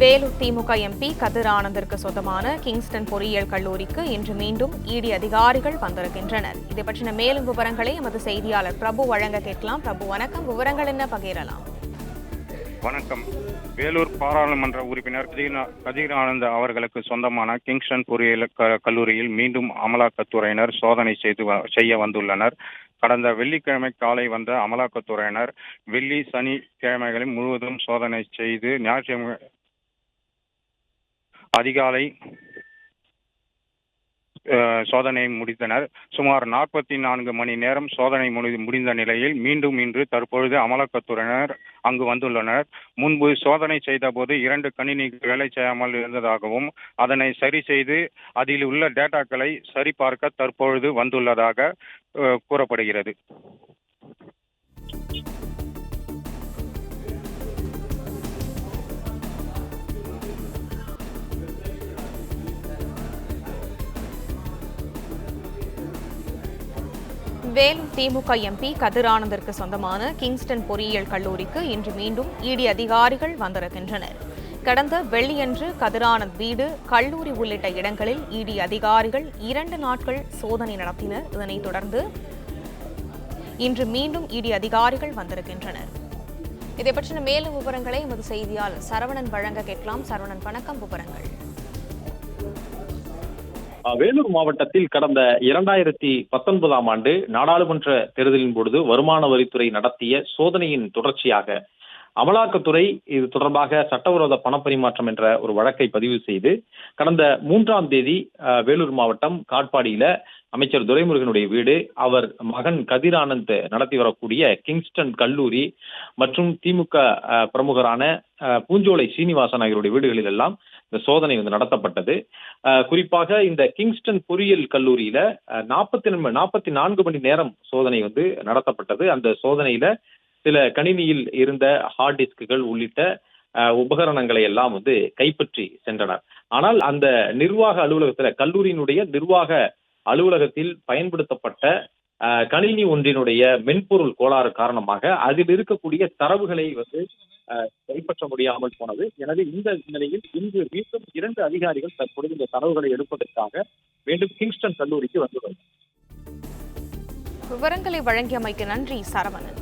வேலூர் திமுக MP கதிர் ஆனந்திற்கு சொந்தமான Kingston பொறியியல் கல்லூரிக்கு இன்று மீண்டும் இடி அதிகாரிகள் வந்திருக்கின்றனர். இதை பற்றின மேலும் விவரங்களை எமது செய்தியாளர் பிரபு வழங்க கேட்கலாம். பிரபு, வணக்கம். விவரங்கள் என்ன பகிரலாம்? வணக்கம். வேலூர் பாராளுமன்ற உறுப்பினர் கதிர் ஆனந்த் அவர்களுக்கு சொந்தமான கிங்ஸ்டன் பொறியியல் கல்லூரியில் மீண்டும் அமலாக்கத்துறையினர் சோதனை செய்ய வந்துள்ளனர். கடந்த வெள்ளிக்கிழமை காலை வந்த அமலாக்கத்துறையினர் வெள்ளி சனி கிழமைகளில் முழுவதும் சோதனை செய்து ஞாயிற்றுக்கிழமை அதிகாலை சோதனை முடித்தனர். சுமார் 44 மணி நேரம் சோதனை முடிந்த நிலையில் மீண்டும் இன்று தற்பொழுது அமலாக்கத்துறையினர் அங்கு வந்துள்ளனர். முன்பு சோதனை செய்த போது 2 கணினிகள் வேலை செய்யாமல் இருந்ததாகவும் அதனை சரி செய்து அதில் உள்ள டேட்டாக்களை சரிபார்க்க தற்பொழுது வந்துள்ளதாக கூறப்படுகிறது. வேலூர் திமுக எம்பி கதிர் ஆனந்திற்கு சொந்தமான கிங்ஸ்டன் பொறியியல் கல்லூரிக்கு இன்று மீண்டும் இடி அதிகாரிகள் வந்திருக்கின்றனர். கடந்த வெள்ளியன்று கதிர் ஆனந்த் வீடு, கல்லூரி உள்ளிட்ட இடங்களில் இடி அதிகாரிகள் 2 நாட்கள் சோதனை நடத்தினர். இதனைத் தொடர்ந்து இன்று மீண்டும் இடி அதிகாரிகள் வந்திருக்கின்றனர். இதை பற்றின மேலும் விவரங்களை எமது செய்தியாளர் சரவணன் வழங்க கேட்கலாம். சரவணன், வணக்கம். விவரங்கள். வேலூர் மாவட்டத்தில் கடந்த 2019ஆம் ஆண்டு நாடாளுமன்ற தேர்தலின் பொழுது வருமான வரித்துறை நடத்திய சோதனையின் தொடர்ச்சியாக அமலாக்கத்துறை இது தொடர்பாக சட்டவிரோத பணப்பரிமாற்றம் என்ற ஒரு வழக்கை பதிவு செய்து கடந்த 3ஆம் தேதி வேலூர் மாவட்டம் காட்பாடியில அமைச்சர் துரைமுருகனுடைய வீடு, அவர் மகன் கதிர் ஆனந்த் நடத்தி வரக்கூடிய கிங்ஸ்டன் கல்லூரி மற்றும் திமுக பிரமுகரான பூஞ்சோலை சீனிவாசன் ஆகியோருடைய வீடுகளில் எல்லாம் இந்த சோதனை நடத்தப்பட்டது. குறிப்பாக இந்த கிங்ஸ்டன் பொறியியல் கல்லூரியில 44 மணி நேரம் சோதனை நடத்தப்பட்டது. அந்த சோதனையில சில கணினியில் இருந்த ஹார்ட் டிஸ்குகள் உள்ளிட்ட உபகரணங்களை எல்லாம் கைப்பற்றி சென்றனர். ஆனால் அந்த நிர்வாக அலுவலகத்துல, கல்லூரியினுடைய நிர்வாக அலுவலகத்தில் பயன்படுத்தப்பட்ட கணினி ஒன்றினுடைய மென்பொருள் கோளாறு காரணமாக அதில் இருக்கக்கூடிய தரவுகளை கைப்பற்ற முடியாமல் போனது. எனவே இந்த நிலையில் இன்று மீண்டும் 2 அதிகாரிகள் தற்பொழுது இந்த தரவுகளை எடுப்பதற்காக மீண்டும் கிங்ஸ்டன் கல்லூரிக்கு வந்துள்ளனர். விவரங்களை வழங்கியமைக்கு நன்றி சரவணன்.